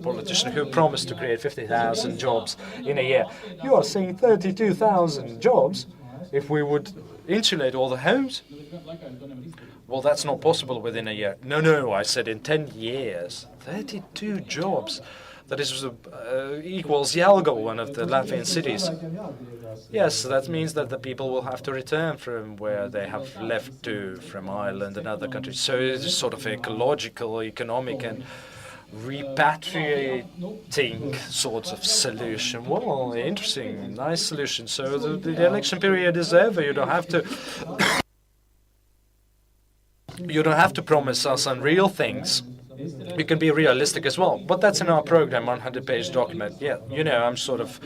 politician who promised to create 50,000 jobs in a year. You are saying 32,000 jobs if we would insulate all the homes? Well, that's not possible within a year. No, I said in 10 years. 32 jobs. That is equals Ieelpa, one of the Latvian cities. Yes, that means that the people will have to return from where they have left to, from Ireland and other countries. So it's sort of ecological, economic, and repatriating sorts of solution. Well, interesting, nice solution. So the election period is over. You don't have to. You don't have to promise us unreal things. You can be realistic as well. But that's in our program, 100-page document. Yeah, I'm sort of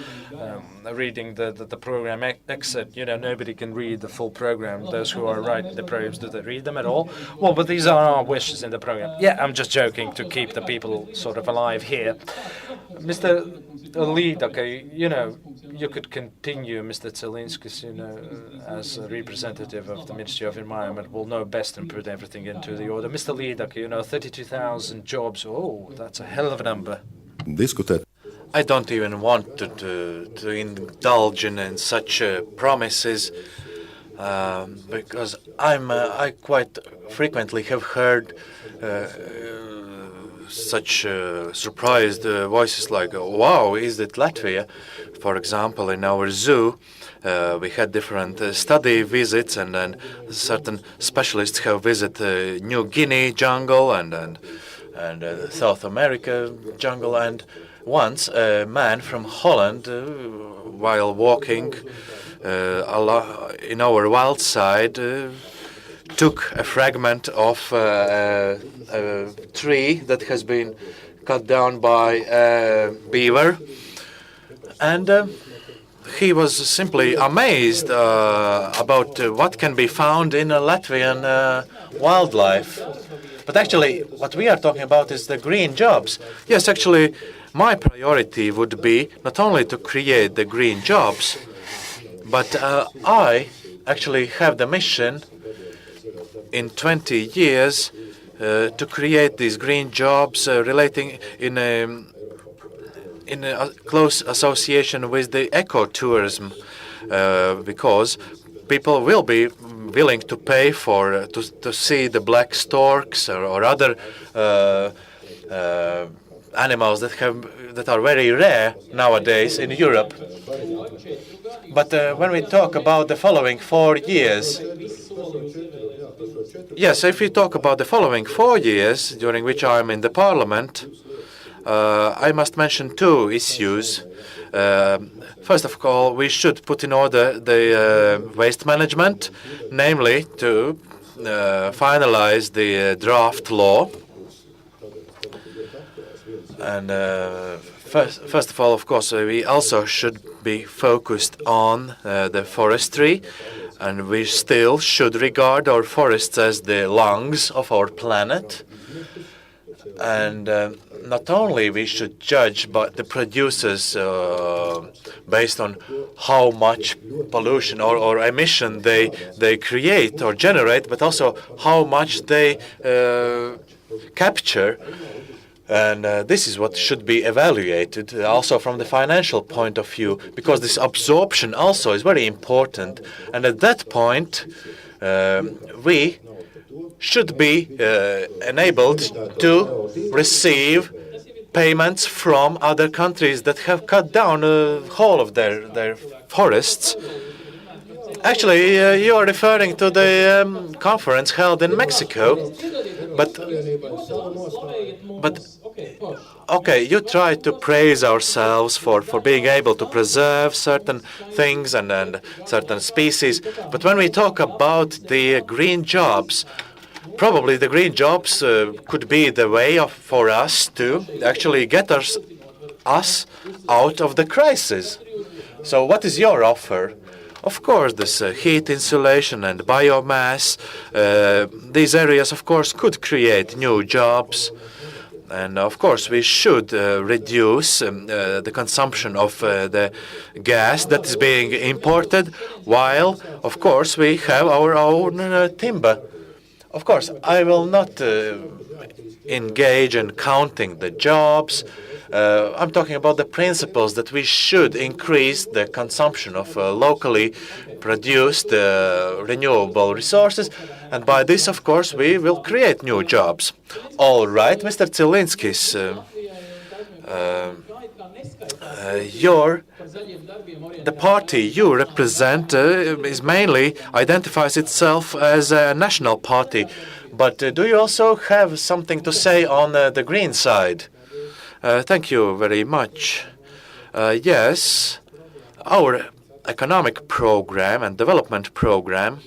reading the program excerpt. Nobody can read the full program. Those who are writing the programs, do they read them at all? Well, but these are our wishes in the program. Yeah, I'm just joking to keep the people sort of alive here. Mr. Ieelpa, you could continue, Mr. Zelinskis, as a representative of the Ministry of Environment, will know best and put everything into the order. Mr. Ieelpa, 32,000 jobs. Oh, that's a hell of a number. I don't even want to indulge in such promises because I quite frequently have heard such surprised voices like, wow, is it Latvia? For example, in our zoo, we had different study visits, and then certain specialists have visited New Guinea jungle and South America jungle. And once a man from Holland, while walking in our wild side, took a fragment of a tree that has been cut down by a beaver, and he was simply amazed about what can be found in Latvian wildlife. But actually, what we are talking about is the green jobs. Yes, actually, my priority would be not only to create the green jobs, but I actually have the mission in 20 years to create these green jobs relating in a close association with the ecotourism, because people will be willing to pay for to see the black storks or other animals that are very rare nowadays in Europe. But when we talk about the following 4 years, yes, if we talk about the following 4 years during which I am in the Parliament, I must mention two issues. First of all, we should put in order the waste management, namely to finalize the draft law. And first of all, of course, we also should be focused on the forestry, and we still should regard our forests as the lungs of our planet. And not only we should judge but the producers based on how much pollution or emission they create or generate, but also how much they capture. And this is what should be evaluated also from the financial point of view, because this absorption also is very important. And at that point, we should be enabled to receive payments from other countries that have cut down the whole of their forests. Actually, you are referring to the conference held in Mexico, but okay, you try to praise ourselves for being able to preserve certain things and certain species, but when we talk about the green jobs, probably the green jobs could be the way for us to actually get us out of the crisis. So what is your offer? Of course, this heat insulation and biomass, these areas, of course, could create new jobs. And, of course, we should reduce the consumption of the gas that is being imported, while, of course, we have our own timber. Of course, I will not engage in counting the jobs, I'm talking about the principles that we should increase the consumption of locally produced renewable resources, and by this, of course, we will create new jobs. All right, Mr. Tsilinskis, the party you represent is mainly identifies itself as a national party, but do you also have something to say on the Green side? Thank you very much. Yes, our economic program and development program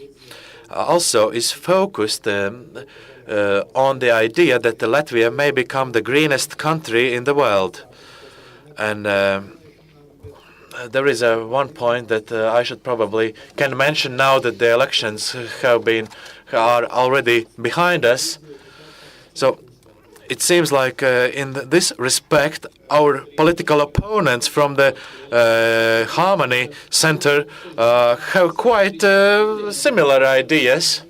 also is focused on the idea that Latvia may become the greenest country in the world. And there is one point that I should probably can mention now that the elections are already behind us. So it seems like in this respect, our political opponents from the Harmony Center have quite similar ideas.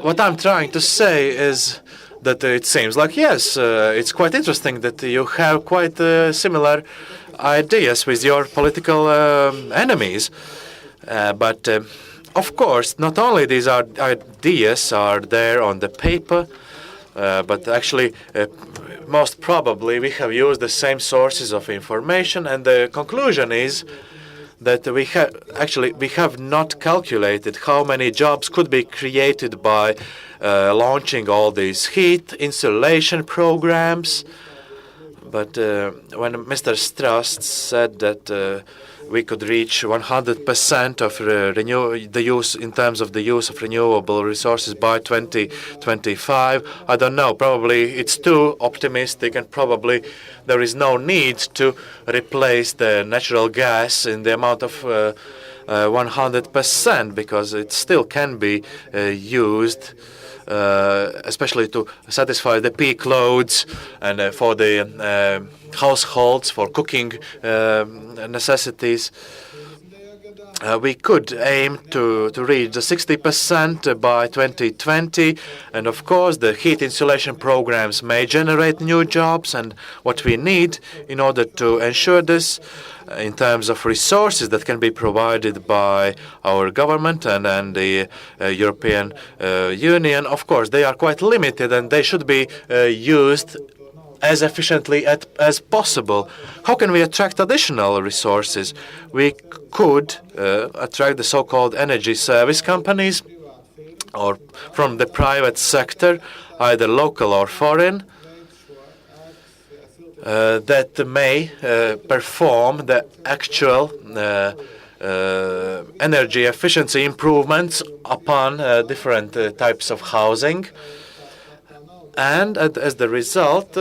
What I'm trying to say is that it seems like, yes, it's quite interesting that you have quite similar ideas with your political enemies. But of course, not only these ideas are there on the paper, but actually, most probably, we have used the same sources of information, and the conclusion is that we have not calculated how many jobs could be created by launching all these heat insulation programs. But when Mr. Strass said that we could reach 100% of the use in terms of the use of renewable resources by 2025, I don't know. Probably it's too optimistic, and probably there is no need to replace the natural gas in the amount of 100%, because it still can be used, especially to satisfy the peak loads and for the households, for cooking necessities. We could aim to reach the 60% by 2020, and of course the heat insulation programs may generate new jobs, and what we need in order to ensure this in terms of resources that can be provided by our government and the European Union, of course they are quite limited and they should be used as efficiently as possible. How can we attract additional resources? We could attract the so-called energy service companies or from the private sector, either local or foreign, that may perform the actual energy efficiency improvements upon different types of housing. And as the result,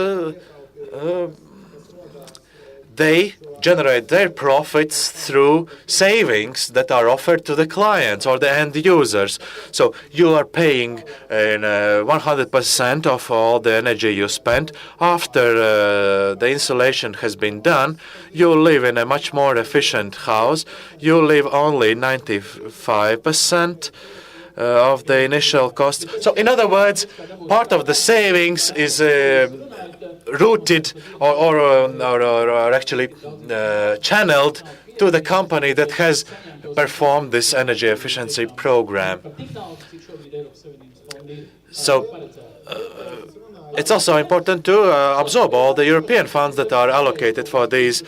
they generate their profits through savings that are offered to the clients or the end users. So you are paying 100% of all the energy you spend. After the insulation has been done, you live in a much more efficient house. You live only 95% of the initial cost. So in other words, part of the savings is routed or actually channeled to the company that has performed this energy efficiency program. So it's also important to absorb all the European funds that are allocated for these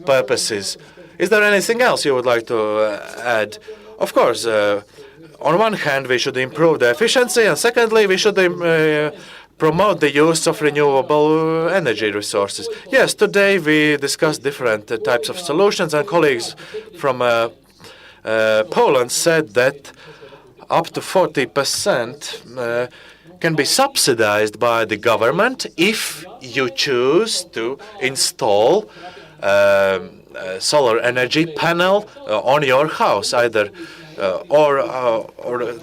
purposes. Is there anything else you would like to add? Of course, on one hand, we should improve the efficiency, and secondly, we should promote the use of renewable energy resources. Yes, today we discussed different types of solutions, and colleagues from Poland said that up to 40% can be subsidized by the government if you choose to install a solar energy panel on your house, either or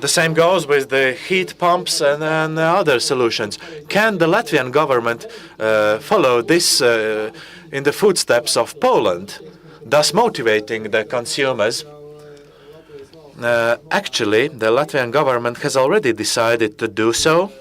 the same goes with the heat pumps and other solutions. Can the Latvian government follow this in the footsteps of Poland, thus motivating the consumers? Actually, the Latvian government has already decided to do so.